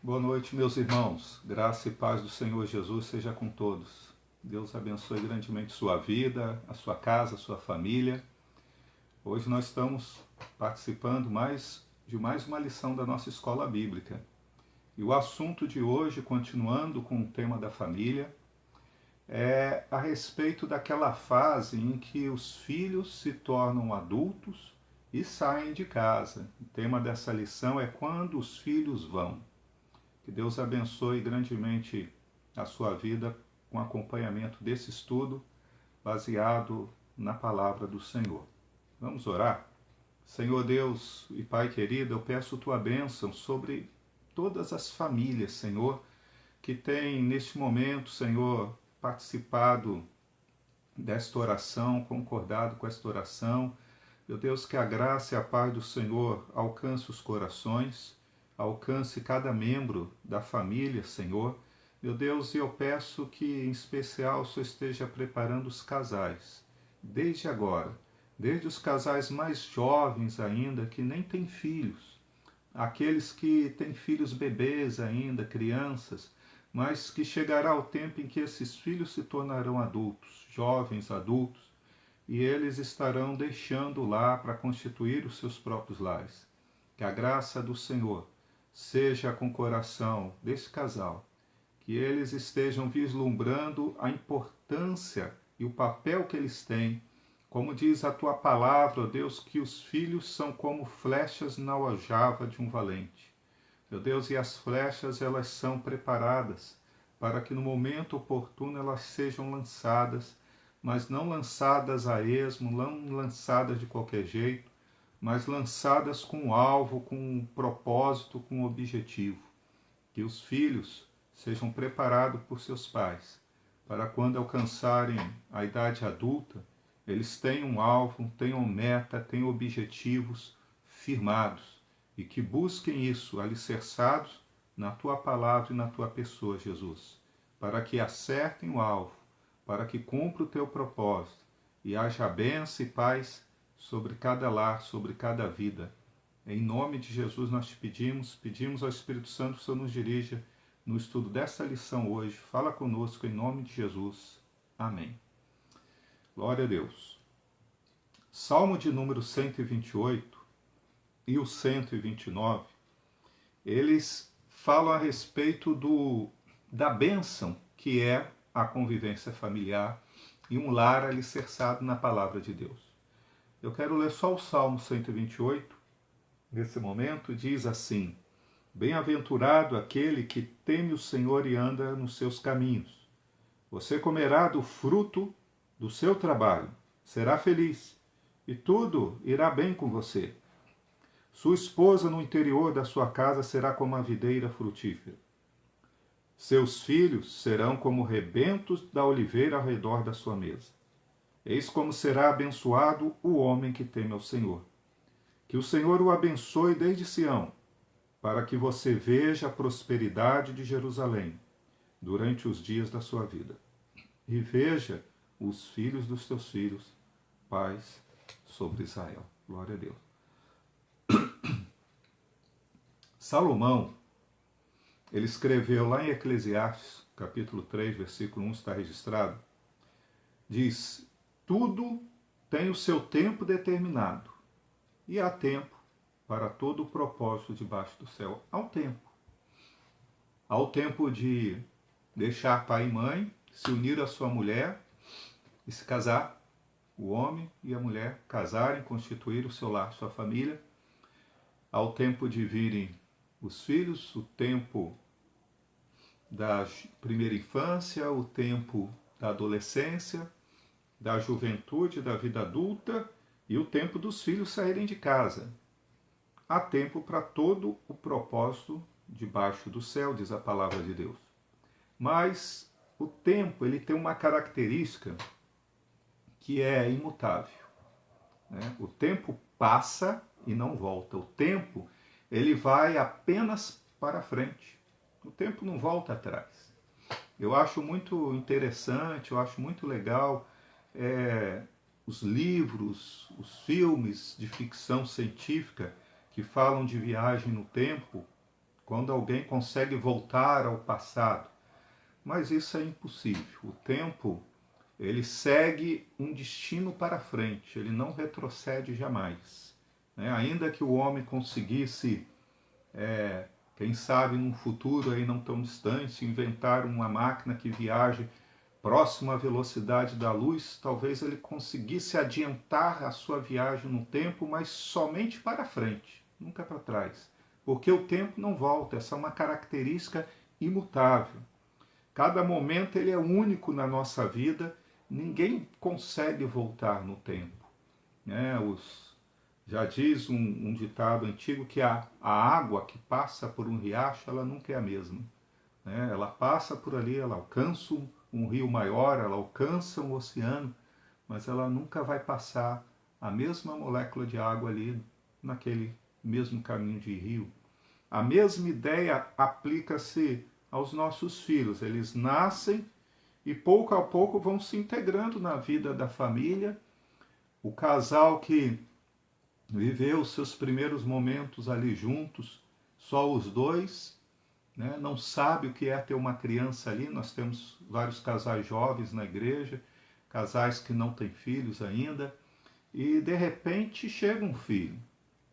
Boa noite, meus irmãos. Graça e paz do Senhor Jesus seja com todos. Deus abençoe grandemente sua vida, a sua casa, a sua família. Hoje nós estamos participando de mais uma lição da nossa escola bíblica. E o assunto de hoje, continuando com o tema da família, é a respeito daquela fase em que os filhos se tornam adultos e saem de casa. O tema dessa lição é quando os filhos vão. Que Deus abençoe grandemente a sua vida com acompanhamento desse estudo baseado na palavra do Senhor. Vamos orar? Senhor Deus e Pai querido, eu peço tua bênção sobre todas as famílias, Senhor, que têm neste momento, Senhor, participado desta oração, concordado com esta oração. Meu Deus, que a graça e a paz do Senhor alcance os corações, alcance cada membro da família, Senhor. Meu Deus, eu peço que, em especial, o Senhor esteja preparando os casais, desde agora, desde os casais mais jovens ainda, que nem têm filhos, aqueles que têm filhos bebês ainda, crianças, mas que chegará o tempo em que esses filhos se tornarão adultos, jovens adultos, e eles estarão deixando lá para constituir os seus próprios lares. Que a graça do Senhor seja com o coração desse casal, que eles estejam vislumbrando a importância e o papel que eles têm. Como diz a tua palavra, ó Deus, que os filhos são como flechas na aljava de um valente. Meu Deus, e as flechas elas são preparadas para que no momento oportuno elas sejam lançadas, mas não lançadas a esmo, não lançadas de qualquer jeito, mas lançadas com um alvo, com um propósito, com um objetivo. Que os filhos sejam preparados por seus pais, para quando alcançarem a idade adulta, eles tenham um alvo, tenham meta, tenham objetivos firmados, e que busquem isso alicerçados na tua palavra e na tua pessoa, Jesus, para que acertem o alvo, para que cumpra o teu propósito, e haja bênção e paz sobre cada lar, sobre cada vida. Em nome de Jesus nós te pedimos ao Espírito Santo que o Senhor nos dirija no estudo desta lição hoje. Fala conosco em nome de Jesus. Amém. Glória a Deus. Salmo de número 128 e o 129, eles falam a respeito da bênção que é a convivência familiar e um lar alicerçado na palavra de Deus. Eu quero ler só o Salmo 128. Nesse momento, diz assim: Bem-aventurado aquele que teme o Senhor e anda nos seus caminhos. Você comerá do fruto do seu trabalho, será feliz, e tudo irá bem com você. Sua esposa no interior da sua casa será como a videira frutífera. Seus filhos serão como rebentos da oliveira ao redor da sua mesa. Eis como será abençoado o homem que teme ao Senhor. Que o Senhor o abençoe desde Sião, para que você veja a prosperidade de Jerusalém durante os dias da sua vida. E veja os filhos dos teus filhos, paz sobre Israel. Glória a Deus. Salomão, ele escreveu lá em Eclesiastes, capítulo 3, versículo 1, está registrado, diz: tudo tem o seu tempo determinado, e há tempo para todo o propósito debaixo do céu. Há um tempo. Há o tempo de deixar pai e mãe, se unir à sua mulher e se casar. O homem e a mulher casarem, constituir o seu lar, sua família. Há o tempo de virem os filhos, o tempo da primeira infância, o tempo da adolescência, da juventude, da vida adulta e o tempo dos filhos saírem de casa. Há tempo para todo o propósito debaixo do céu, diz a palavra de Deus. Mas o tempo ele tem uma característica que é imutável. Né? O tempo passa e não volta. O tempo ele vai apenas para frente. O tempo não volta atrás. Eu acho muito interessante, eu acho muito legal os livros, os filmes de ficção científica que falam de viagem no tempo, quando alguém consegue voltar ao passado. Mas isso é impossível. O tempo, ele segue um destino para frente, ele não retrocede jamais. Né? Ainda que o homem conseguisse, quem sabe num futuro aí não tão distante, inventar uma máquina que viaje próximo à velocidade da luz, talvez ele conseguisse adiantar a sua viagem no tempo, mas somente para frente, nunca para trás. Porque o tempo não volta, essa é uma característica imutável. Cada momento ele é único na nossa vida, ninguém consegue voltar no tempo. Né? Já diz um ditado antigo que a água que passa por um riacho, ela nunca é a mesma. Né? Ela passa por ali, ela alcança um rio maior, ela alcança um oceano, mas ela nunca vai passar a mesma molécula de água ali naquele mesmo caminho de rio. A mesma ideia aplica-se aos nossos filhos. Eles nascem e pouco a pouco vão se integrando na vida da família. O casal que viveu os seus primeiros momentos ali juntos, só os dois, né? Não sabe o que é ter uma criança ali. Nós temos vários casais jovens na igreja, casais que não têm filhos ainda, e de repente chega um filho.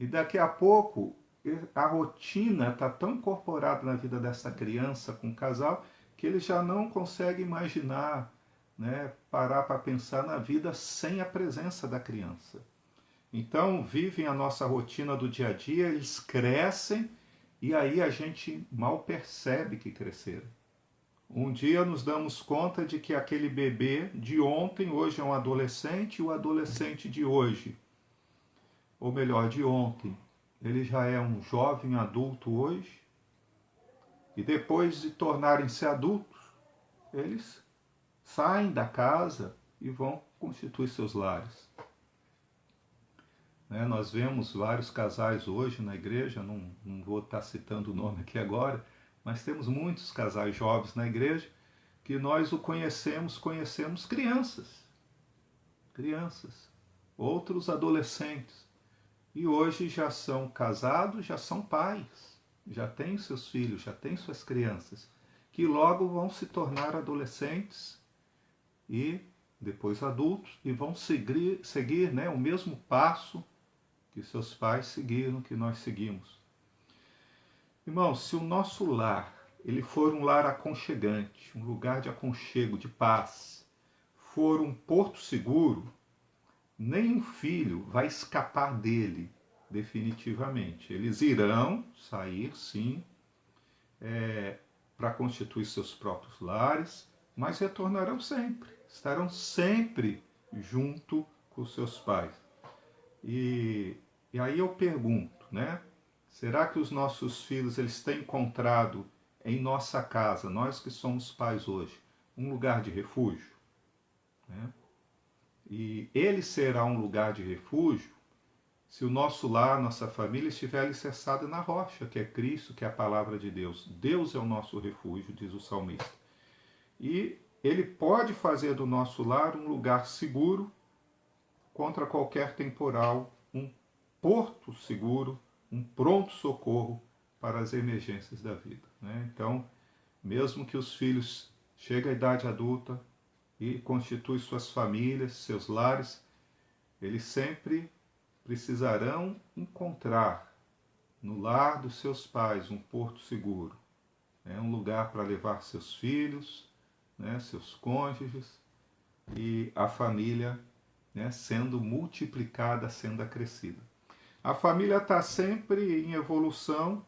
E daqui a pouco a rotina está tão incorporada na vida dessa criança com o casal que ele já não consegue imaginar, né, parar para pensar na vida sem a presença da criança. Então vivem a nossa rotina do dia a dia, eles crescem e aí a gente mal percebe que cresceram. Um dia nos damos conta de que aquele bebê de ontem hoje é um adolescente, e o adolescente de hoje, ou melhor, de ontem, ele já é um jovem adulto hoje, e depois de tornarem-se adultos, eles saem da casa e vão constituir seus lares. Né? Nós vemos vários casais hoje na igreja, não vou estar citando o nome aqui agora, mas temos muitos casais jovens na igreja que nós conhecemos crianças, outros adolescentes, e hoje já são casados, já são pais, já têm seus filhos, já têm suas crianças, que logo vão se tornar adolescentes e depois adultos e vão seguir, né, o mesmo passo que seus pais seguiram, que nós seguimos. Irmãos, se o nosso lar ele for um lar aconchegante, um lugar de aconchego, de paz, for um porto seguro, nenhum filho vai escapar dele definitivamente. Eles irão sair, sim, para constituir seus próprios lares, mas retornarão sempre, estarão sempre junto com seus pais. E aí eu pergunto, né? Será que os nossos filhos eles têm encontrado em nossa casa, nós que somos pais hoje, um lugar de refúgio? Né? E ele será um lugar de refúgio se o nosso lar, nossa família estiver alicerçada na rocha, que é Cristo, que é a palavra de Deus. Deus é o nosso refúgio, diz o salmista. E ele pode fazer do nosso lar um lugar seguro contra qualquer temporal, um porto seguro, um pronto-socorro para as emergências da vida. Né? Então, mesmo que os filhos cheguem à idade adulta e constituem suas famílias, seus lares, eles sempre precisarão encontrar no lar dos seus pais um porto seguro, né? Um lugar para levar seus filhos, né? Seus cônjuges e a família, né? Sendo multiplicada, sendo acrescida. A família está sempre em evolução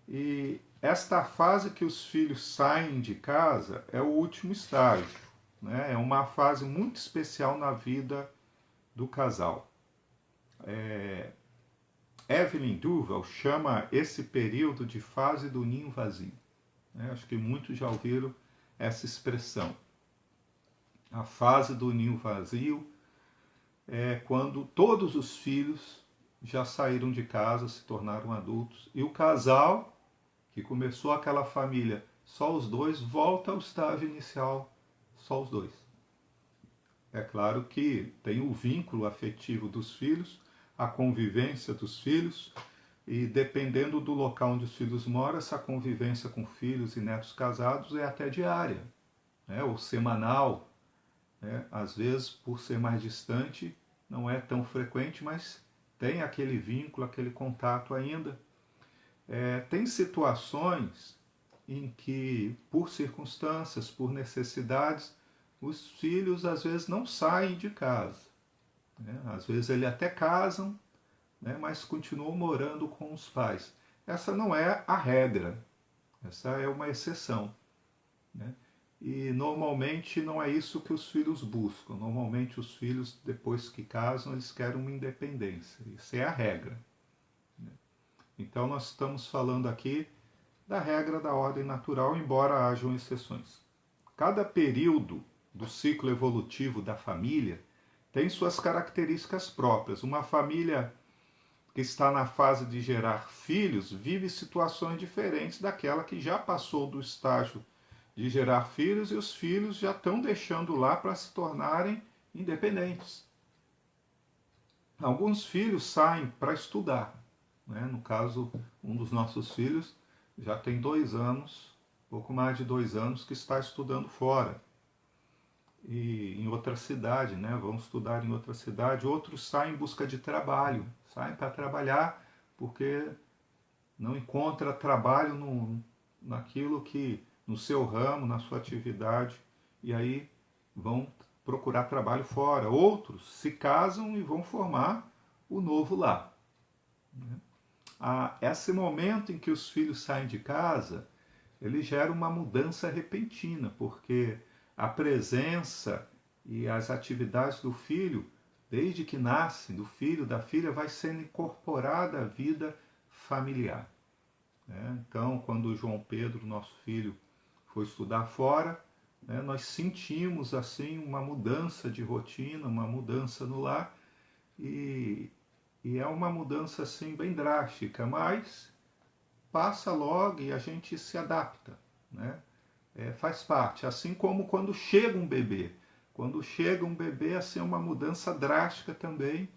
e esta fase que os filhos saem de casa é o último estágio, né? É uma fase muito especial na vida do casal. Evelyn Duval chama esse período de fase do ninho vazio. Acho que muitos já ouviram essa expressão. A fase do ninho vazio é quando todos os filhos já saíram de casa, se tornaram adultos, e o casal, que começou aquela família só os dois, volta ao estágio inicial, só os dois. É claro que tem o vínculo afetivo dos filhos, a convivência dos filhos, E dependendo do local onde os filhos moram, essa convivência com filhos e netos casados é até diária, né? Ou semanal, né? Às vezes, por ser mais distante, não é tão frequente, mas tem aquele vínculo, aquele contato ainda. Tem situações em que, por circunstâncias, por necessidades, os filhos às vezes não saem de casa, né? Às vezes eles até casam, né, mas continuam morando com os pais. Essa não é a regra, essa é uma exceção, né? E normalmente não é isso que os filhos buscam. Normalmente os filhos, depois que casam, eles querem uma independência. Isso é a regra, né? Então nós estamos falando aqui da regra da ordem natural, embora hajam exceções. Cada período do ciclo evolutivo da família tem suas características próprias. Uma família que está na fase de gerar filhos vive situações diferentes daquela que já passou do estágio de gerar filhos e os filhos já estão deixando lá para se tornarem independentes. Alguns filhos saem para estudar, né? No caso, um dos nossos filhos já tem 2 anos, pouco mais de 2 anos, que está estudando fora e em outra cidade, né? Vão estudar em outra cidade. Outros saem em busca de trabalho, saem para trabalhar porque não encontra trabalho naquilo que, no seu ramo, na sua atividade, e aí vão procurar trabalho fora. Outros se casam e vão formar o novo lar. Esse momento em que os filhos saem de casa, ele gera uma mudança repentina, porque a presença e as atividades do filho, desde que nasce, do filho, da filha, vai sendo incorporada à vida familiar, né? Então, quando o João Pedro, nosso filho, foi estudar fora, né, nós sentimos assim uma mudança de rotina, uma mudança no lar, e, e é uma mudança assim bem drástica, mas passa logo e a gente se adapta, né? Faz parte, assim como quando chega um bebê. Quando chega um bebê, assim, é uma mudança drástica também,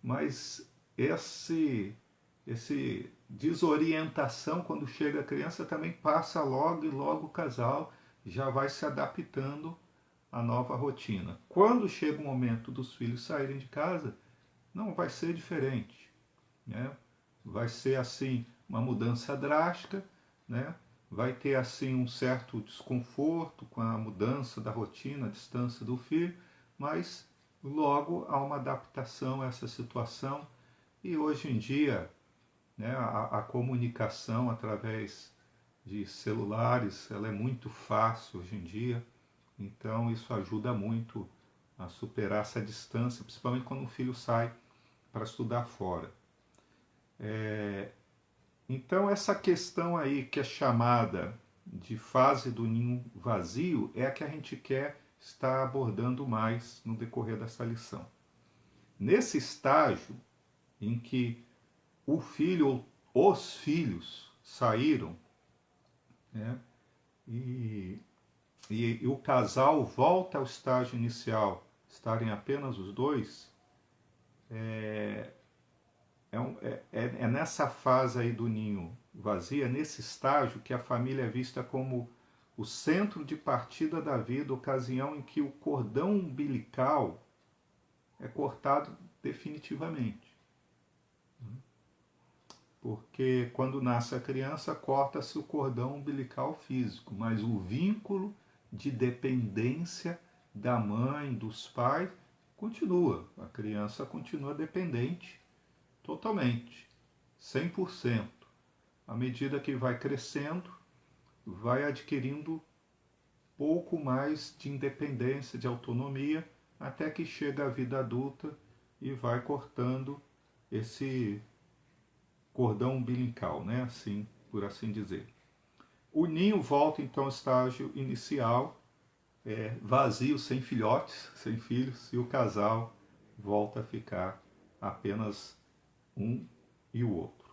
mas esse desorientação quando chega a criança também passa logo e logo o casal já vai se adaptando à nova rotina. Quando chega o momento dos filhos saírem de casa, não vai ser diferente, né? Vai ser assim uma mudança drástica, né? Vai ter assim um certo desconforto com a mudança da rotina, a distância do filho, mas logo há uma adaptação a essa situação. E hoje em dia, né, a comunicação através de celulares ela é muito fácil hoje em dia, então isso ajuda muito a superar essa distância, principalmente quando o filho sai para estudar fora. Então essa questão aí que é chamada de fase do ninho vazio é a que a gente quer estar abordando mais no decorrer dessa lição. Nesse estágio em que o filho ou os filhos saíram, né, e, e o casal volta ao estágio inicial, estarem apenas os dois, é nessa fase aí do ninho vazio, é nesse estágio que a família é vista como o centro de partida da vida, ocasião em que o cordão umbilical é cortado definitivamente. Porque quando nasce a criança, corta-se o cordão umbilical físico, mas o vínculo de dependência da mãe, dos pais, continua. A criança continua dependente totalmente, 100%. À medida que vai crescendo, vai adquirindo pouco mais de independência, de autonomia, até que chega à vida adulta e vai cortando esse cordão umbilical, né? Assim, por assim dizer. O ninho volta então ao estágio inicial, vazio, sem filhotes, sem filhos, e o casal volta a ficar apenas um e o outro.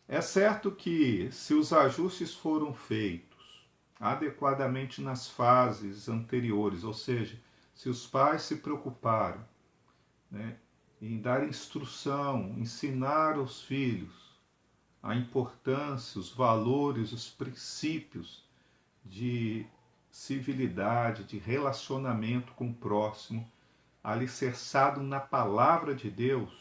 É certo que, se os ajustes foram feitos adequadamente nas fases anteriores, ou seja, se os pais se preocuparam, né, em dar instrução, ensinar aos filhos a importância, os valores, os princípios de civilidade, de relacionamento com o próximo, alicerçado na palavra de Deus,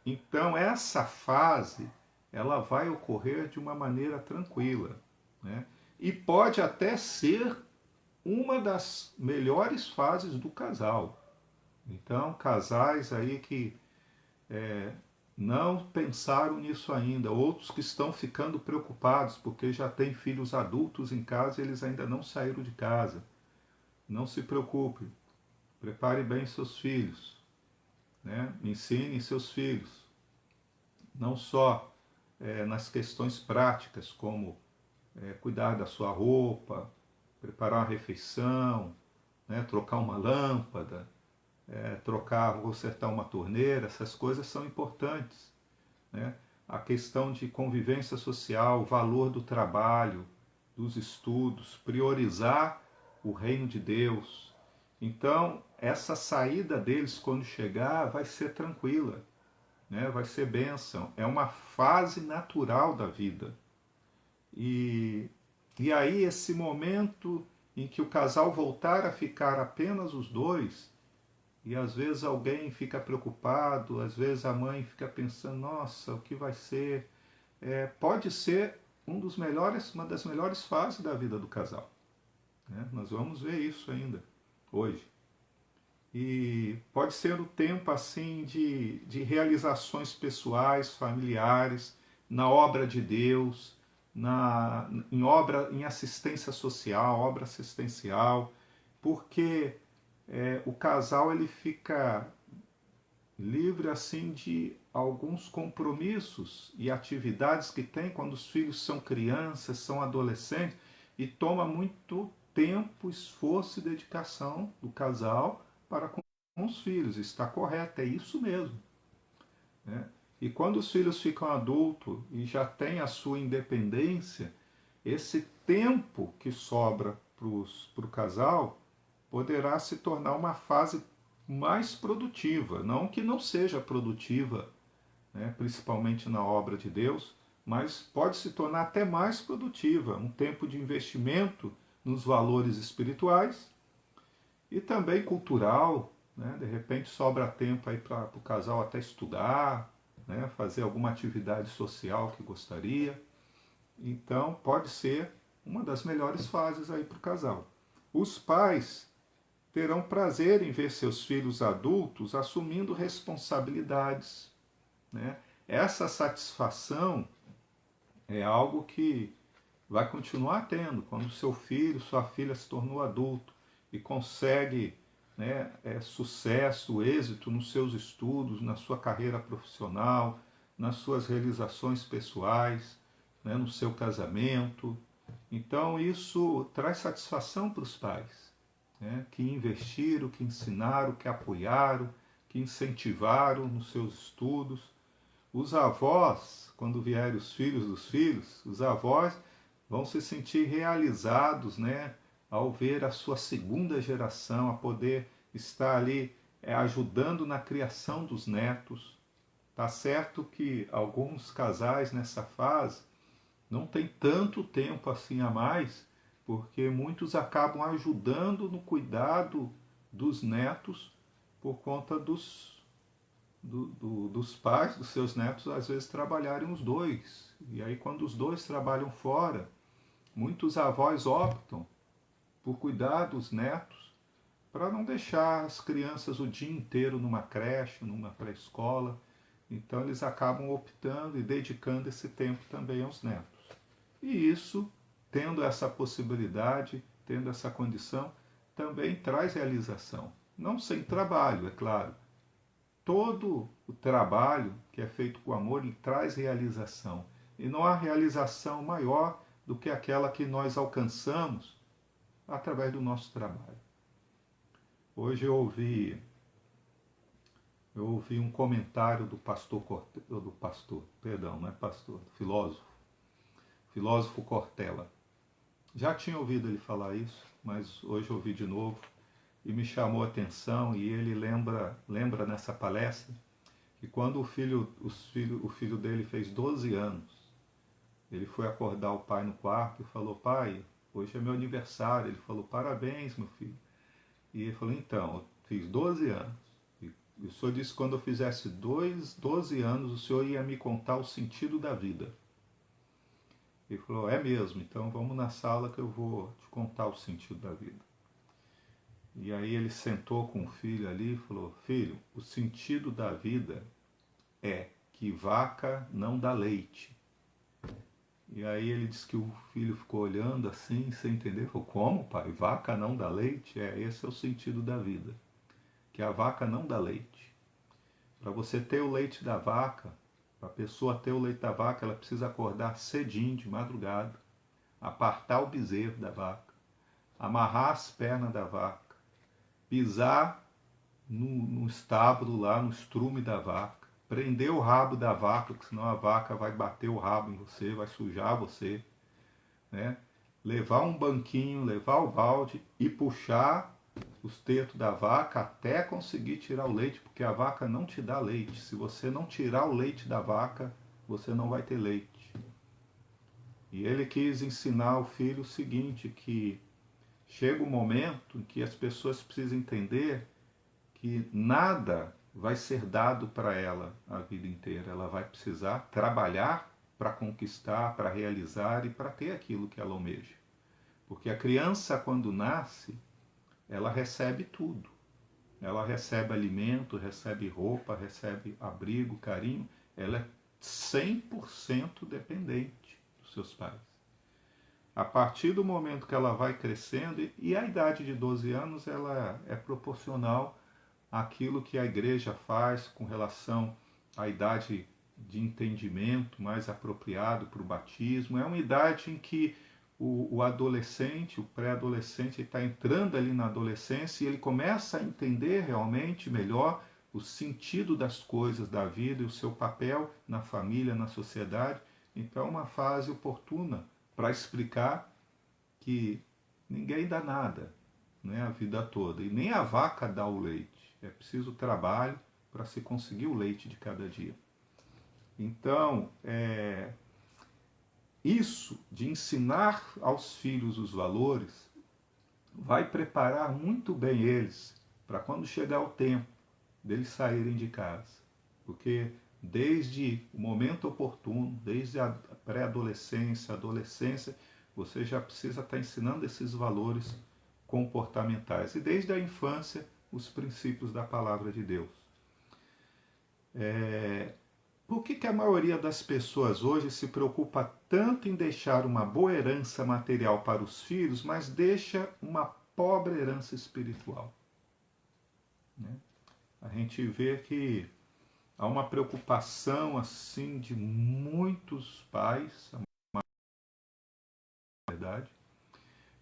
então essa fase ela vai ocorrer de uma maneira tranquila, né? E pode até ser uma das melhores fases do casal. Então, casais aí que não pensaram nisso ainda, outros que estão ficando preocupados porque já têm filhos adultos em casa e eles ainda não saíram de casa. Não se preocupe, prepare bem seus filhos, né? Ensine seus filhos, não só nas questões práticas, como cuidar da sua roupa, preparar uma refeição, né? Trocar uma lâmpada, trocar, consertar uma torneira, essas coisas são importantes, né? A questão de convivência social, o valor do trabalho, dos estudos, priorizar o reino de Deus. Então, essa saída deles quando chegar vai ser tranquila, né? Vai ser bênção. É uma fase natural da vida. E, e aí, esse momento em que o casal voltar a ficar apenas os dois, e às vezes alguém fica preocupado, às vezes a mãe fica pensando, nossa, o que vai ser? Pode ser uma das melhores fases da vida do casal, né? Nós vamos ver isso ainda hoje. E pode ser o tempo assim de realizações pessoais, familiares, na obra de Deus, em assistência social, obra assistencial, porque o casal ele fica livre assim de alguns compromissos e atividades que tem quando os filhos são crianças, são adolescentes, e toma muito tempo, esforço e dedicação do casal para com os filhos. Está correto, é isso mesmo, né? E quando os filhos ficam adultos e já têm a sua independência, esse tempo que sobra para o casal poderá se tornar uma fase mais produtiva. Não que não seja produtiva, né, principalmente na obra de Deus, mas pode se tornar até mais produtiva. Um tempo de investimento nos valores espirituais e também cultural. Né? De repente sobra tempo aí para o casal até estudar, né, fazer alguma atividade social que gostaria. Então pode ser uma das melhores fases aí para o casal. Os pais terão prazer em ver seus filhos adultos assumindo responsabilidades, né? Essa satisfação é algo que vai continuar tendo quando seu filho, sua filha se tornou adulto e consegue, né, sucesso, êxito nos seus estudos, na sua carreira profissional, nas suas realizações pessoais, né, no seu casamento. Então isso traz satisfação para os pais, né, que investiram, que ensinaram, que apoiaram, que incentivaram nos seus estudos. Os avós, quando vierem os filhos dos filhos, os avós vão se sentir realizados, né, ao ver a sua segunda geração, a poder estar ali ajudando na criação dos netos. Tá certo que alguns casais nessa fase não tem tanto tempo assim a mais, porque muitos acabam ajudando no cuidado dos netos por conta dos pais, dos seus netos, às vezes trabalharem os dois. E aí, quando os dois trabalham fora, muitos avós optam por cuidar dos netos para não deixar as crianças o dia inteiro numa creche, numa pré-escola. Então, eles acabam optando e dedicando esse tempo também aos netos. E isso, tendo essa possibilidade, tendo essa condição, também traz realização. Não sem trabalho, é claro. Todo o trabalho que é feito com amor, ele traz realização. E não há realização maior do que aquela que nós alcançamos através do nosso trabalho. Hoje eu ouvi um comentário perdão, não é pastor, filósofo Cortella. Já tinha ouvido ele falar isso, mas hoje eu ouvi de novo e me chamou a atenção, e ele lembra nessa palestra que quando o filho dele fez 12 anos, Ele foi acordar o pai no quarto e falou: pai, hoje é meu aniversário. Ele falou: parabéns, meu filho. E ele falou: então, eu fiz 12 anos. E o senhor disse que quando eu fizesse 12 anos, o senhor ia me contar o sentido da vida. Ele falou: é mesmo, então vamos na sala que eu vou te contar o sentido da vida. E aí ele sentou com o filho ali e falou: filho, o sentido da vida é que vaca não dá leite. E aí ele disse que o filho ficou olhando assim, sem entender. Falou: como, pai? Vaca não dá leite? Esse é o sentido da vida. Que a vaca não dá leite. Para você ter o leite da vaca, para a pessoa ter o leite da vaca, ela precisa acordar cedinho, de madrugada, apartar o bezerro da vaca, amarrar as pernas da vaca, pisar no estábulo lá, no estrume da vaca, prender o rabo da vaca, porque senão a vaca vai bater o rabo em você, vai sujar você, né? Levar um banquinho, levar o balde e puxar os tetos da vaca até conseguir tirar o leite, porque a vaca não te dá leite. Se você não tirar o leite da vaca, você não vai ter leite. E ele quis ensinar ao filho o seguinte, que chega um momento em que as pessoas precisam entender que nada vai ser dado para ela a vida inteira. Ela vai precisar trabalhar para conquistar, para realizar e para ter aquilo que ela almeja. Porque a criança, quando nasce, ela recebe tudo. Ela recebe alimento, recebe roupa, recebe abrigo, carinho. Ela é 100% dependente dos seus pais. A partir do momento que ela vai crescendo, e a idade de 12 anos ela é proporcional àquilo que a igreja faz com relação à idade de entendimento mais apropriado para o batismo. É uma idade em que o adolescente, o pré-adolescente, está entrando ali na adolescência e ele começa a entender realmente melhor o sentido das coisas da vida e o seu papel na família, na sociedade. Então é uma fase oportuna para explicar que ninguém dá nada, né, a vida toda. E nem a vaca dá o leite. É preciso trabalho para se conseguir o leite de cada dia. Então, isso de ensinar aos filhos os valores vai preparar muito bem eles para quando chegar o tempo deles saírem de casa. Porque desde o momento oportuno, desde a pré-adolescência, adolescência, você já precisa estar ensinando esses valores comportamentais. E desde a infância, os princípios da palavra de Deus. Por que a maioria das pessoas hoje se preocupa tanto em deixar uma boa herança material para os filhos, mas deixa uma pobre herança espiritual? Né? A gente vê que há uma preocupação assim de muitos pais, na verdade,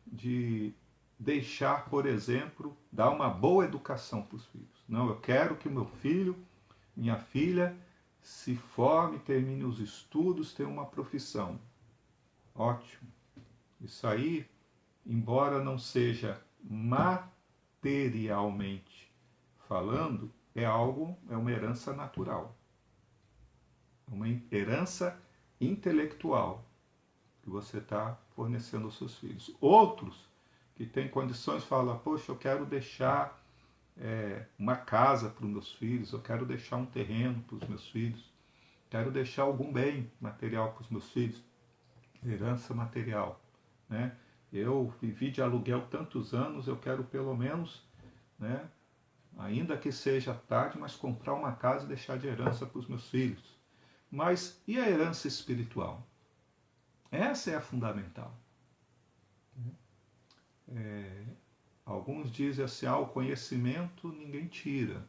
de deixar, por exemplo, dar uma boa educação para os filhos. Não, eu quero que meu filho, minha filha, se forme, termine os estudos, tenha uma profissão. Ótimo. Isso aí, embora não seja materialmente falando, é uma herança natural. Uma herança intelectual que você está fornecendo aos seus filhos. Outros que têm condições falam: poxa, eu quero deixar uma casa para os meus filhos, eu quero deixar um terreno para os meus filhos, quero deixar algum bem material para os meus filhos. Herança material, né? Eu vivi de aluguel tantos anos, eu quero pelo menos, né, ainda que seja tarde, mas comprar uma casa e deixar de herança para os meus filhos. Mas e a herança espiritual? Essa é a fundamental. Alguns dizem assim: o conhecimento ninguém tira.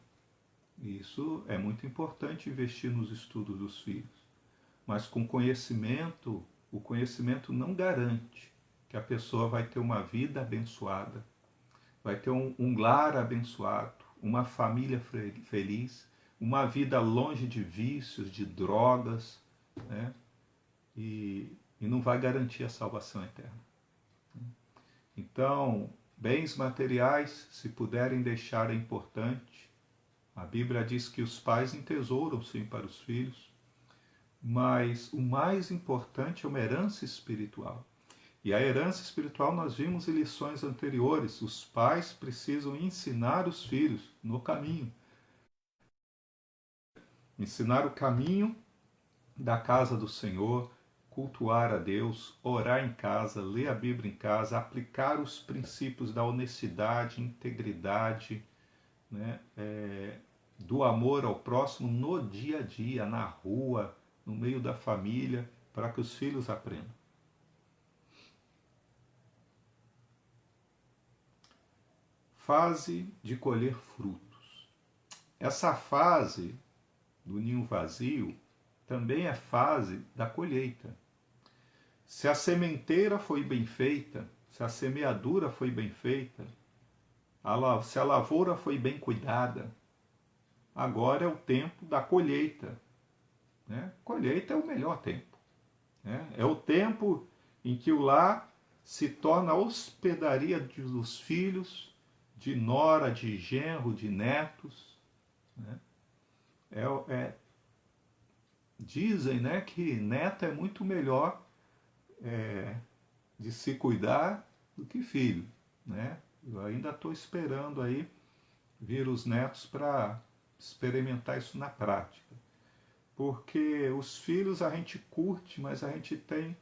Isso é muito importante, investir nos estudos dos filhos. Mas com conhecimento, o conhecimento não garante que a pessoa vai ter uma vida abençoada, vai ter um lar abençoado, uma família feliz, uma vida longe de vícios, de drogas, né? E não vai garantir a salvação eterna. Então, bens materiais, se puderem deixar, é importante. A Bíblia diz que os pais entesouram sim para os filhos, mas o mais importante é uma herança espiritual. E a herança espiritual nós vimos em lições anteriores. Os pais precisam ensinar os filhos no caminho. Ensinar o caminho da casa do Senhor, cultuar a Deus, orar em casa, ler a Bíblia em casa, aplicar os princípios da honestidade, integridade, né, do amor ao próximo no dia a dia, na rua, no meio da família, para que os filhos aprendam. Fase de colher frutos. Essa fase do ninho vazio também é fase da colheita. Se a sementeira foi bem feita, se a semeadura foi bem feita, se a lavoura foi bem cuidada, agora é o tempo da colheita. Né? Colheita é o melhor tempo. Né? É o tempo em que o lar se torna a hospedaria dos filhos, de nora, de genro, de netos. Né? Dizem, né, que neto é muito melhor de se cuidar do que filho. Né? Eu ainda estou esperando aí vir os netos para experimentar isso na prática. Porque os filhos a gente curte, mas a gente tem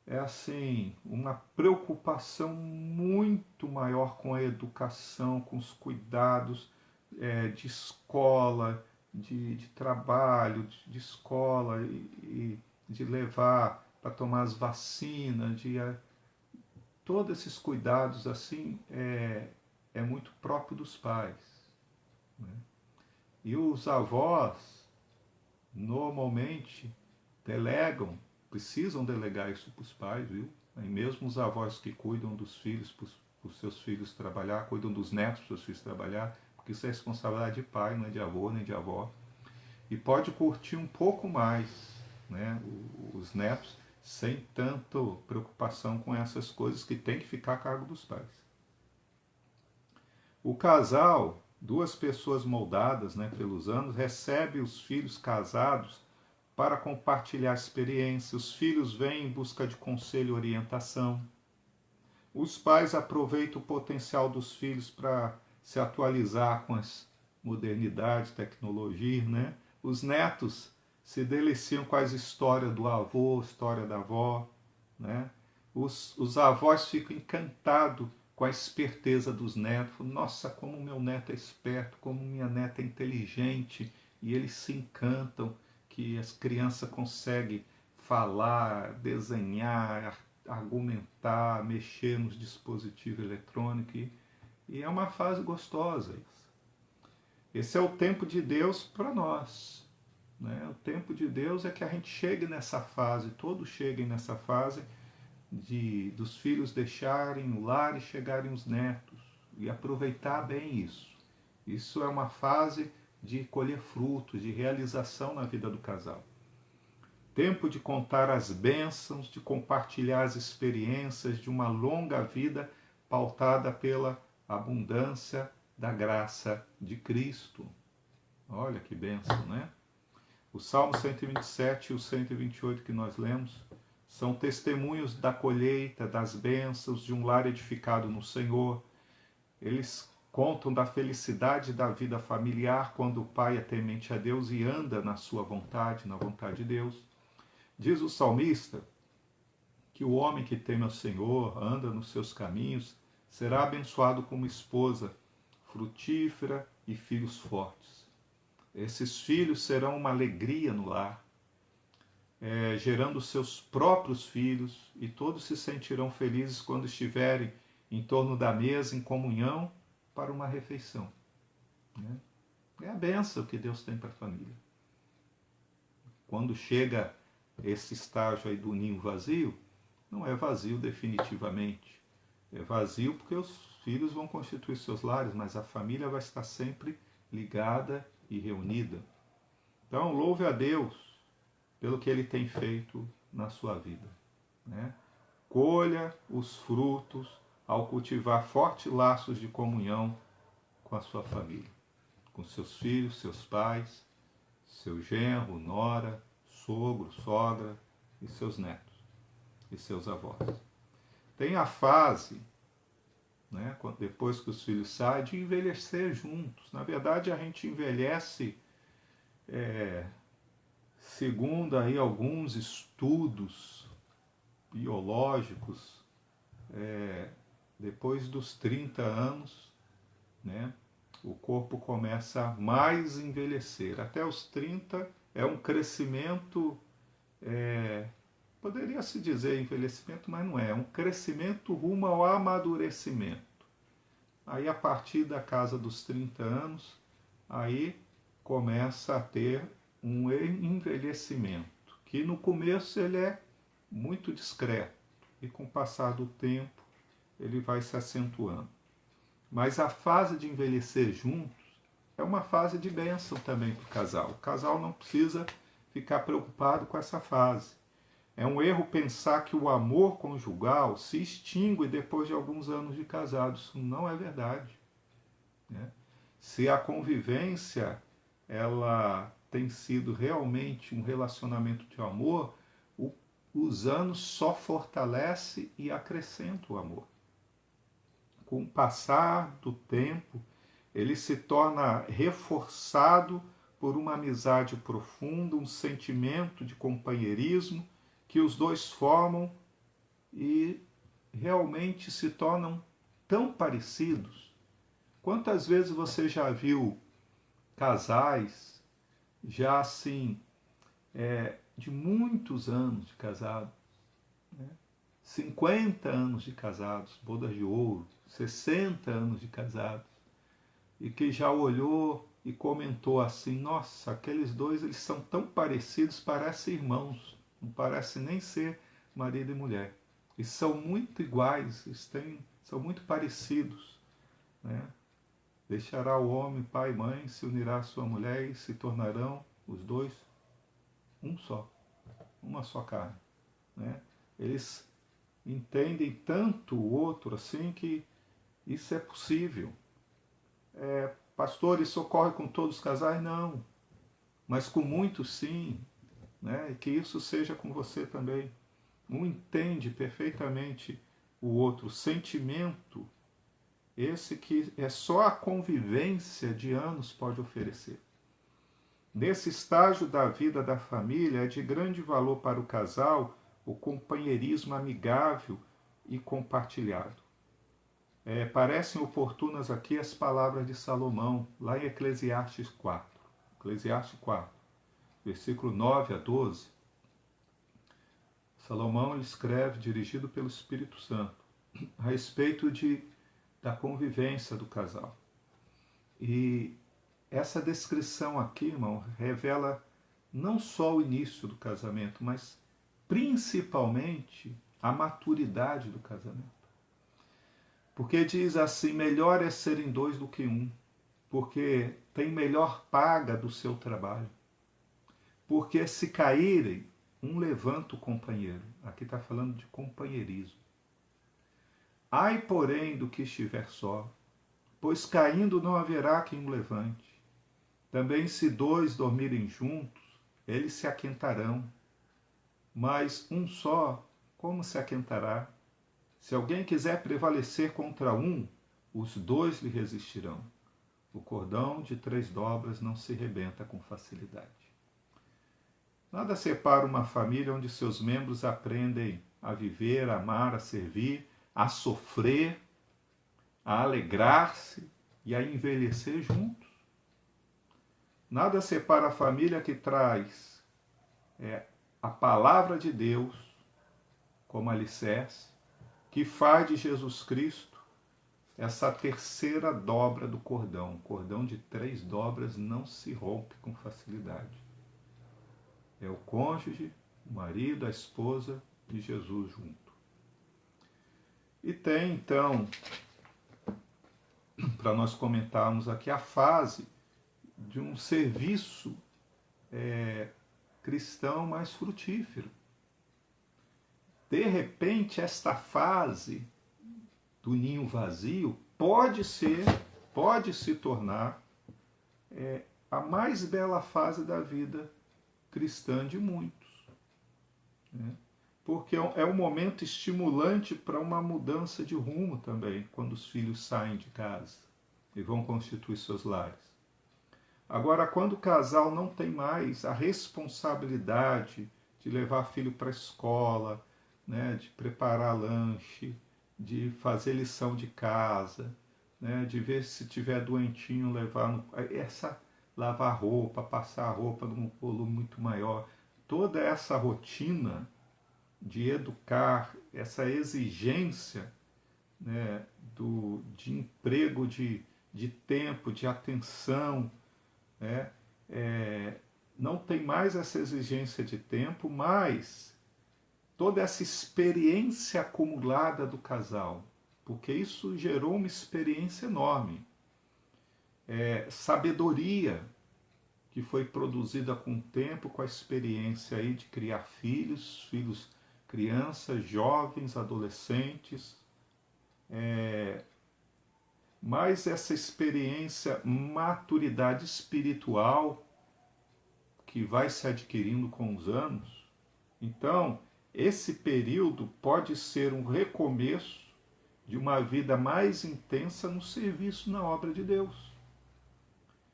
assim uma preocupação muito maior com a educação, com os cuidados de escola, de trabalho, de escola e de levar para tomar as vacinas, todos esses cuidados assim é muito próprio dos pais. Né? E os avós normalmente delegam, precisam delegar isso para os pais, viu? E mesmo os avós que cuidam dos filhos, para os seus filhos trabalhar, cuidam dos netos para os seus filhos trabalhar, porque isso é responsabilidade de pai, não é de avô nem de avó. E pode curtir um pouco mais, né, os netos, sem tanta preocupação com essas coisas que tem que ficar a cargo dos pais. O casal, duas pessoas moldadas, né, pelos anos, recebe os filhos casados para compartilhar experiência. Os filhos vêm em busca de conselho e orientação. Os pais aproveitam o potencial dos filhos para se atualizar com as modernidades, tecnologia, né? Os netos se deliciam com as histórias do avô, história da avó, né? Os avós ficam encantados com a esperteza dos netos. Nossa, como meu neto é esperto, como minha neta é inteligente. E eles se encantam que as crianças conseguem falar, desenhar, argumentar, mexer nos dispositivos eletrônicos. E é uma fase gostosa isso. Esse é o tempo de Deus para nós. Né? O tempo de Deus é que a gente chegue nessa fase, todos cheguem nessa fase dos filhos deixarem o lar e chegarem os netos. E aproveitar bem isso. Isso é uma fase de colher frutos, de realização na vida do casal. Tempo de contar as bênçãos, de compartilhar as experiências de uma longa vida pautada pela abundância da graça de Cristo. Olha que bênção, né? O Salmo 127 e o 128 que nós lemos são testemunhos da colheita, das bênçãos de um lar edificado no Senhor. Eles contam da felicidade da vida familiar quando o pai é temente a Deus e anda na sua vontade, na vontade de Deus. Diz o salmista que o homem que teme ao Senhor, anda nos seus caminhos, será abençoado como esposa frutífera e filhos fortes. Esses filhos serão uma alegria no lar, gerando seus próprios filhos, e todos se sentirão felizes quando estiverem em torno da mesa, em comunhão, para uma refeição. Né? É a bênção que Deus tem para a família. Quando chega esse estágio aí do ninho vazio, não é vazio definitivamente. É vazio porque os filhos vão constituir seus lares, mas a família vai estar sempre ligada e reunida. Então, louve a Deus pelo que Ele tem feito na sua vida. Né? Colha os frutos ao cultivar fortes laços de comunhão com a sua família, com seus filhos, seus pais, seu genro, nora, sogro, sogra e seus netos e seus avós. Tem a fase, né, depois que os filhos saem, de envelhecer juntos. Na verdade, a gente envelhece, segundo aí alguns estudos biológicos, depois dos 30 anos, né, o corpo começa a mais envelhecer. Até os 30 é um crescimento, poderia se dizer envelhecimento, mas não é. É um crescimento rumo ao amadurecimento. Aí, a partir da casa dos 30 anos, aí começa a ter um envelhecimento, que no começo ele é muito discreto, e com o passar do tempo ele vai se acentuando. Mas a fase de envelhecer juntos é uma fase de bênção também para o casal. O casal não precisa ficar preocupado com essa fase. É um erro pensar que o amor conjugal se extingue depois de alguns anos de casados. Isso não é verdade, né? Se a convivência ela tem sido realmente um relacionamento de amor, os anos só fortalecem e acrescentam o amor. Com o passar do tempo, ele se torna reforçado por uma amizade profunda, um sentimento de companheirismo que os dois formam e realmente se tornam tão parecidos. Quantas vezes você já viu casais já assim, de muitos anos de casado, né? 50 anos de casados, bodas de ouro, 60 anos de casados, e que já olhou e comentou assim: nossa, aqueles dois eles são tão parecidos, parecem irmãos, não parecem nem ser marido e mulher. E são muito iguais, são muito parecidos, né? Deixará o homem pai e mãe, se unirá à sua mulher e se tornarão os dois um só, uma só carne, né? Eles entendem tanto o outro assim que isso é possível. Pastor, isso ocorre com todos os casais? Não, mas com muitos sim, né? E que isso seja com você também. Um entende perfeitamente o outro, o sentimento, esse que é só a convivência de anos pode oferecer. Nesse estágio da vida da família, é de grande valor para o casal o companheirismo amigável e compartilhado. Parecem oportunas aqui as palavras de Salomão, lá em Eclesiastes 4. Eclesiastes 4, versículo 9 a 12. Salomão escreve, dirigido pelo Espírito Santo, a respeito da convivência do casal. E essa descrição aqui, irmão, revela não só o início do casamento, mas principalmente a maturidade do casamento. Porque diz assim: melhor é serem dois do que um, porque tem melhor paga do seu trabalho. Porque se caírem, um levanta o companheiro. Aqui está falando de companheirismo. Ai, porém, do que estiver só, pois caindo não haverá quem o levante. Também se dois dormirem juntos, eles se aquentarão. Mas um só, como se aquentará? Se alguém quiser prevalecer contra um, os dois lhe resistirão. O cordão de 3 dobras não se rebenta com facilidade. Nada separa uma família onde seus membros aprendem a viver, a amar, a servir, a sofrer, a alegrar-se e a envelhecer juntos. Nada separa a família que traz a palavra de Deus como alicerce, que faz de Jesus Cristo essa terceira dobra do cordão. O cordão de 3 dobras não se rompe com facilidade. É o cônjuge, o marido, a esposa e Jesus junto. E tem, então, para nós comentarmos aqui, a fase de um serviço cristão mais frutífero. De repente, esta fase do ninho vazio pode se tornar a mais bela fase da vida cristã de muitos. né? Porque é um momento estimulante para uma mudança de rumo também, quando os filhos saem de casa e vão constituir seus lares. Agora, quando o casal não tem mais a responsabilidade de levar filho para a escola, né, de preparar lanche, de fazer lição de casa, né, de ver se tiver doentinho, levar lavar roupa, passar a roupa num volume muito maior, toda essa rotina de educar, essa exigência, né, de emprego, de tempo, de atenção, né, não tem mais essa exigência de tempo, mas toda essa experiência acumulada do casal, porque isso gerou uma experiência enorme. Sabedoria que foi produzida com o tempo, com a experiência aí de criar filhos, crianças, jovens, adolescentes, mais essa experiência, maturidade espiritual que vai se adquirindo com os anos. Então, esse período pode ser um recomeço de uma vida mais intensa no serviço na obra de Deus.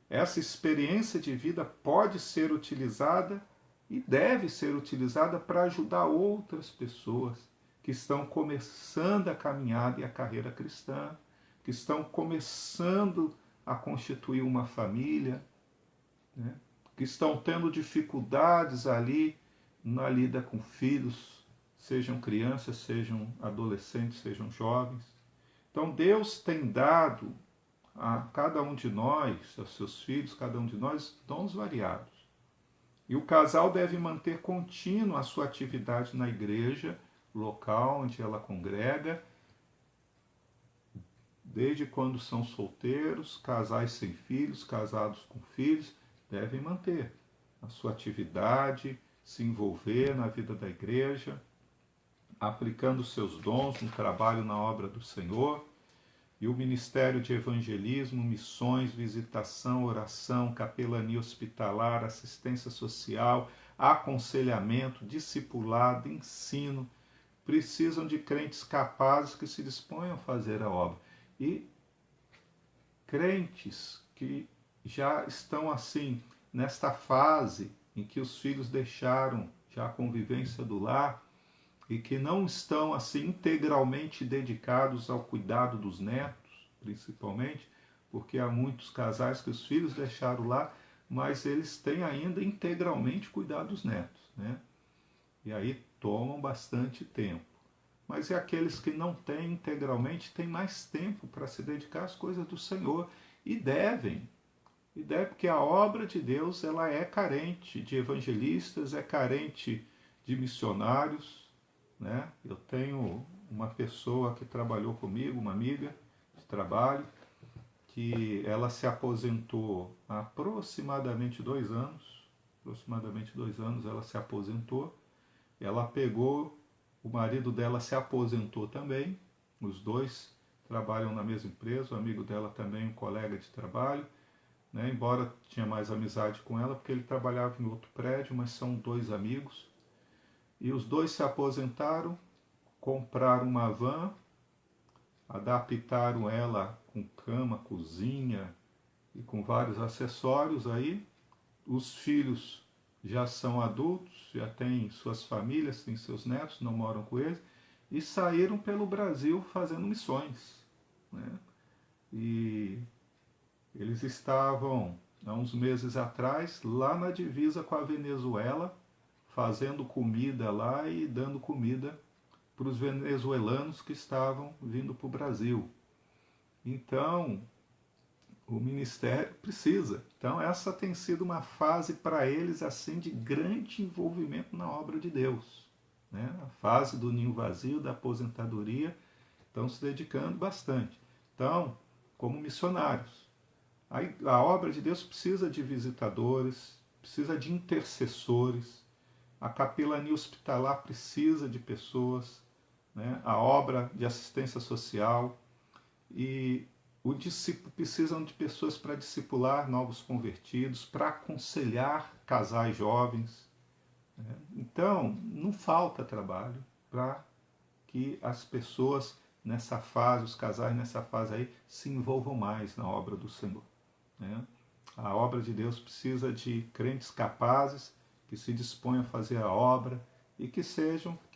Essa experiência de vida pode ser utilizada e deve ser utilizada para ajudar outras pessoas que estão começando a caminhada e a carreira cristã, que estão começando a constituir uma família, né? Que estão tendo dificuldades ali na lida com filhos, sejam crianças, sejam adolescentes, sejam jovens. Então Deus tem dado a cada um de nós, aos seus filhos, cada um de nós, dons variados. E o casal deve manter contínua a sua atividade na igreja local onde ela congrega, desde quando são solteiros, casais sem filhos, casados com filhos, devem manter a sua atividade, se envolver na vida da igreja, aplicando seus dons no trabalho na obra do Senhor. E o ministério de evangelismo, missões, visitação, oração, capelania hospitalar, assistência social, aconselhamento, discipulado, ensino, precisam de crentes capazes que se disponham a fazer a obra. E crentes que já estão assim, nesta fase em que os filhos deixaram já a convivência do lar e que não estão assim integralmente dedicados ao cuidado dos netos, principalmente, porque há muitos casais que os filhos deixaram lá, mas eles têm ainda integralmente cuidado dos netos, né? E aí tomam bastante tempo. Mas é aqueles que não têm integralmente, têm mais tempo para se dedicar às coisas do Senhor e devem, porque a obra de Deus ela é carente de evangelistas, é carente de missionários, né? Eu tenho uma pessoa que trabalhou comigo, uma amiga de trabalho, que ela se aposentou há aproximadamente 2 anos. Aproximadamente 2 anos ela se aposentou. Ela pegou, o marido dela se aposentou também. Os dois trabalham na mesma empresa. O amigo dela também, um colega de trabalho, né? Embora tinha mais amizade com ela, porque ele trabalhava em outro prédio, mas são dois amigos. E os dois se aposentaram, compraram uma van, adaptaram ela com cama, cozinha e com vários acessórios aí. Os filhos já são adultos, já têm suas famílias, têm seus netos, não moram com eles, e saíram pelo Brasil fazendo missões, né? E eles estavam, há uns meses atrás, lá na divisa com a Venezuela, fazendo comida lá e dando comida para os venezuelanos que estavam vindo para o Brasil. Então, o ministério precisa. Então, essa tem sido uma fase para eles assim de grande envolvimento na obra de Deus, né? A fase do ninho vazio, da aposentadoria, estão se dedicando bastante. Então, como missionários. A obra de Deus precisa de visitadores, precisa de intercessores, a capelania hospitalar precisa de pessoas, né? A obra de assistência social e o discípulo precisam de pessoas para discipular novos convertidos, para aconselhar casais jovens, né? Então, não falta trabalho para que as pessoas nessa fase, os casais nessa fase aí, se envolvam mais na obra do Senhor, né? A obra de Deus precisa de crentes capazes, que se disponham a fazer a obra e que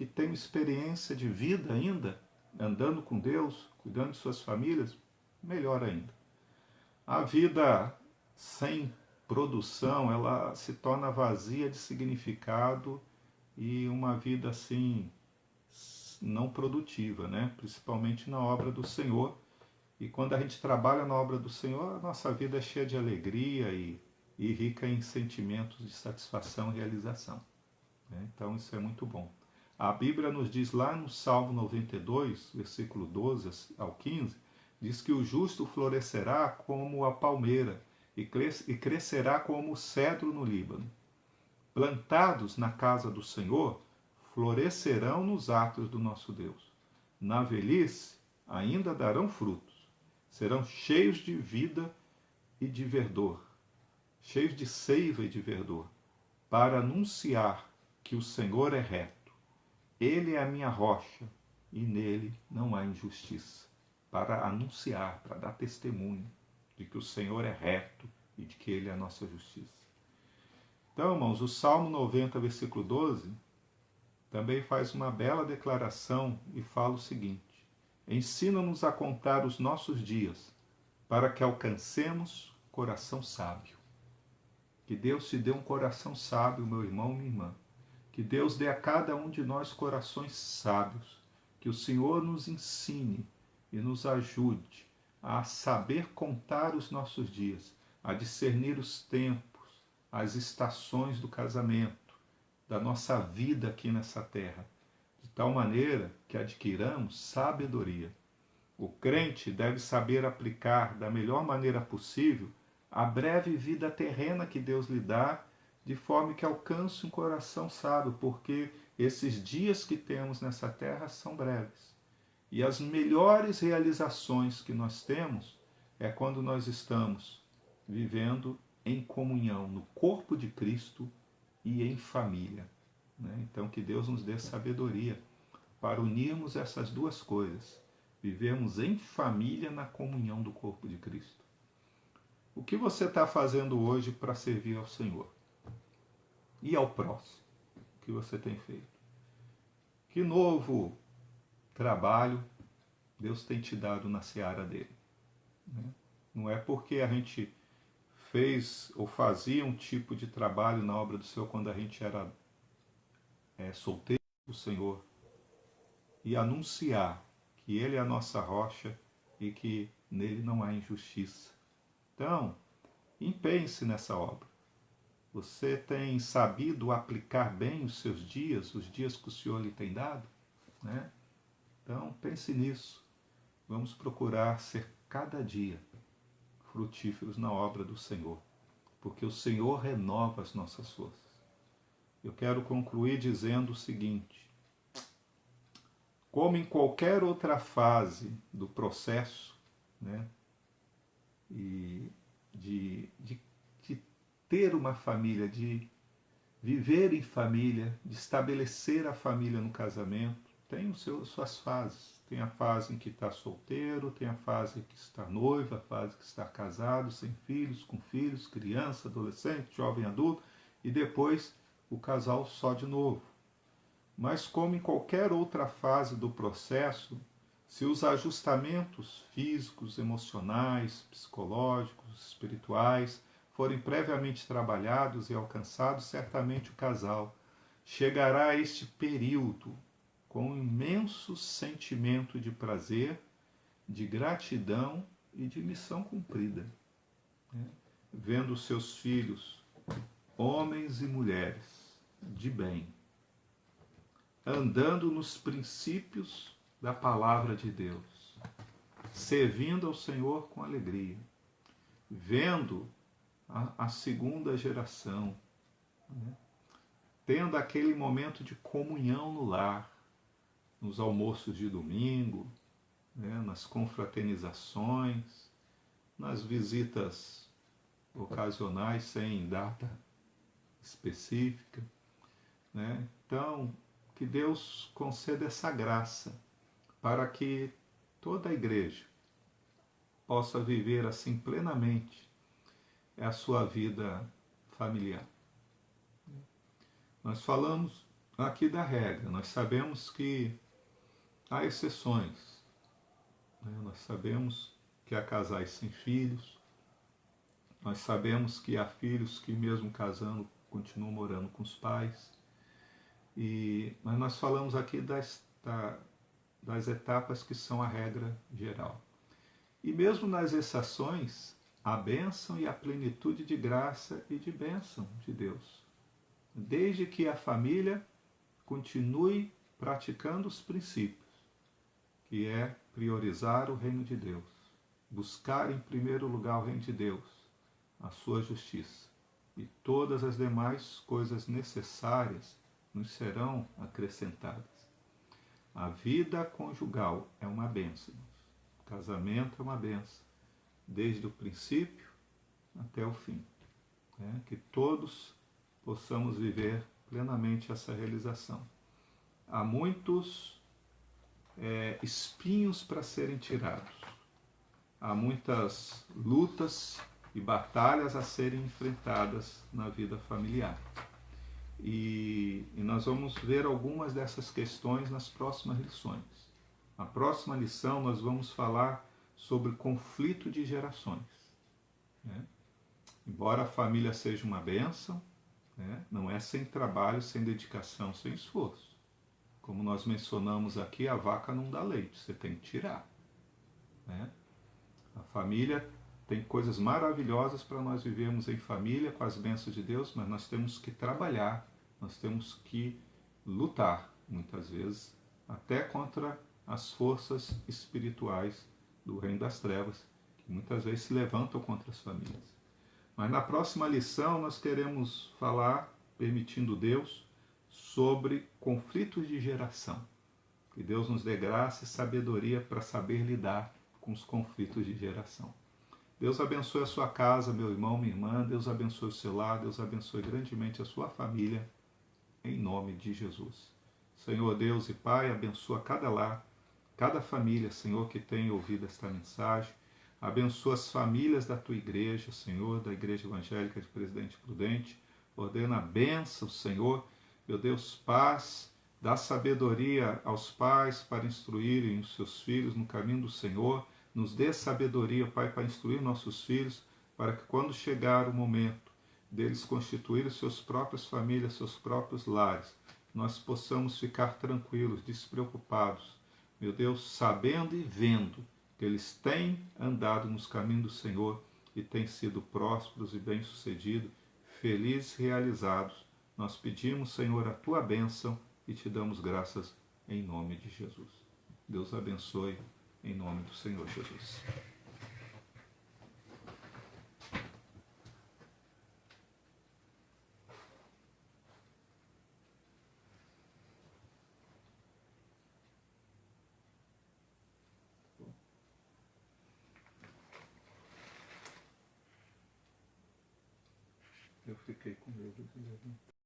tenham experiência de vida ainda, andando com Deus, cuidando de suas famílias, melhor ainda. A vida sem produção, ela se torna vazia de significado e uma vida assim não produtiva, né? Principalmente na obra do Senhor. E quando a gente trabalha na obra do Senhor, a nossa vida é cheia de alegria e rica em sentimentos de satisfação e realização, né? Então isso é muito bom. A Bíblia nos diz lá no Salmo 92, versículo 12 ao 15, diz que o justo florescerá como a palmeira e crescerá como o cedro no Líbano. Plantados na casa do Senhor, florescerão nos atos do nosso Deus. Na velhice, ainda darão frutos. Serão cheios de vida e de verdor, cheios de seiva e de verdor, para anunciar que o Senhor é reto. Ele é a minha rocha e nele não há injustiça. Para anunciar, para dar testemunho de que o Senhor é reto e de que ele é a nossa justiça. Então, irmãos, o Salmo 90, versículo 12, também faz uma bela declaração e fala o seguinte: ensina-nos a contar os nossos dias, para que alcancemos coração sábio. Que Deus te dê um coração sábio, meu irmão, minha irmã. Que Deus dê a cada um de nós corações sábios. Que o Senhor nos ensine e nos ajude a saber contar os nossos dias, a discernir os tempos, as estações do casamento, da nossa vida aqui nessa terra, de tal maneira que adquiramos sabedoria. O crente deve saber aplicar da melhor maneira possível a breve vida terrena que Deus lhe dá, de forma que alcance um coração sábio, porque esses dias que temos nessa terra são breves. E as melhores realizações que nós temos é quando nós estamos vivendo em comunhão no corpo de Cristo e em família, né? Então que Deus nos dê sabedoria para unirmos essas duas coisas, vivermos em família na comunhão do corpo de Cristo. O que você está fazendo hoje para servir ao Senhor? E ao próximo? O que você tem feito? Que novo trabalho Deus tem te dado na seara dele, né? Não é porque a gente fez ou fazia um tipo de trabalho na obra do Senhor quando a gente era solteiro do Senhor, e anunciar que Ele é a nossa rocha e que nele não há injustiça. Então, empenhe-se nessa obra. Você tem sabido aplicar bem os seus dias, os dias que o Senhor lhe tem dado, né? Então, pense nisso. Vamos procurar ser cada dia frutíferos na obra do Senhor, porque o Senhor renova as nossas forças. Eu quero concluir dizendo o seguinte: como em qualquer outra fase do processo, né, e de ter uma família, de viver em família, de estabelecer a família no casamento, tem suas fases. Tem a fase em que está solteiro, tem a fase em que está noivo, a fase em que está casado, sem filhos, com filhos, criança, adolescente, jovem, adulto, e depois o casal só de novo. Mas como em qualquer outra fase do processo, se os ajustamentos físicos, emocionais, psicológicos, espirituais forem previamente trabalhados e alcançados, certamente o casal chegará a este período com um imenso sentimento de prazer, de gratidão e de missão cumprida, né? Vendo seus filhos, homens e mulheres de bem, andando nos princípios da palavra de Deus, servindo ao Senhor com alegria, vendo a segunda geração, né, tendo aquele momento de comunhão no lar, nos almoços de domingo, né, nas confraternizações, nas visitas ocasionais sem data específica, né? Então, que Deus conceda essa graça para que toda a igreja possa viver assim plenamente a sua vida familiar. Nós falamos aqui da regra, nós sabemos que há exceções, né? Nós sabemos que há casais sem filhos, nós sabemos que há filhos que mesmo casando continuam morando com os pais, mas nós falamos aqui das etapas que são a regra geral. E mesmo nas exceções, a bênção e a plenitude de graça e de bênção de Deus. Desde que a família continue praticando os princípios, que é priorizar o reino de Deus, buscar em primeiro lugar o reino de Deus, a sua justiça, e todas as demais coisas necessárias nos serão acrescentadas. A vida conjugal é uma bênção. O casamento é uma bênção, desde o princípio até o fim. Né? Que todos possamos viver plenamente essa realização. Há muitos espinhos para serem tirados. Há muitas lutas e batalhas a serem enfrentadas na vida familiar. E nós vamos ver algumas dessas questões nas próximas lições. Na próxima lição nós vamos falar sobre conflito de gerações. Né? Embora a família seja uma bênção, né? Não é sem trabalho, sem dedicação, sem esforço. Como nós mencionamos aqui, a vaca não dá leite, você tem que tirar. Né? A família tem coisas maravilhosas para nós vivermos em família, com as bênçãos de Deus, mas nós temos que trabalhar, nós temos que lutar, muitas vezes, até contra as forças espirituais do reino das trevas, que muitas vezes se levantam contra as famílias. Mas na próxima lição nós queremos falar, permitindo Deus, sobre conflitos de geração. Que Deus nos dê graça e sabedoria para saber lidar com os conflitos de geração. Deus abençoe a sua casa, meu irmão, minha irmã. Deus abençoe o seu lar. Deus abençoe grandemente a sua família, em nome de Jesus. Senhor Deus e Pai, abençoa cada lar, cada família, Senhor, que tem ouvido esta mensagem. Abençoa as famílias da tua igreja, Senhor, da Igreja Evangélica de Presidente Prudente. Ordena a bênção, Senhor. Meu Deus, paz, dá sabedoria aos pais para instruírem os seus filhos no caminho do Senhor. Nos dê sabedoria, Pai, para instruir nossos filhos, para que quando chegar o momento deles constituírem suas próprias famílias, seus próprios lares, nós possamos ficar tranquilos, despreocupados, meu Deus, sabendo e vendo que eles têm andado nos caminhos do Senhor e têm sido prósperos e bem-sucedidos, felizes e realizados. Nós pedimos, Senhor, a tua bênção e te damos graças em nome de Jesus. Deus abençoe em nome do Senhor Jesus. Eu fiquei com medo de levantar.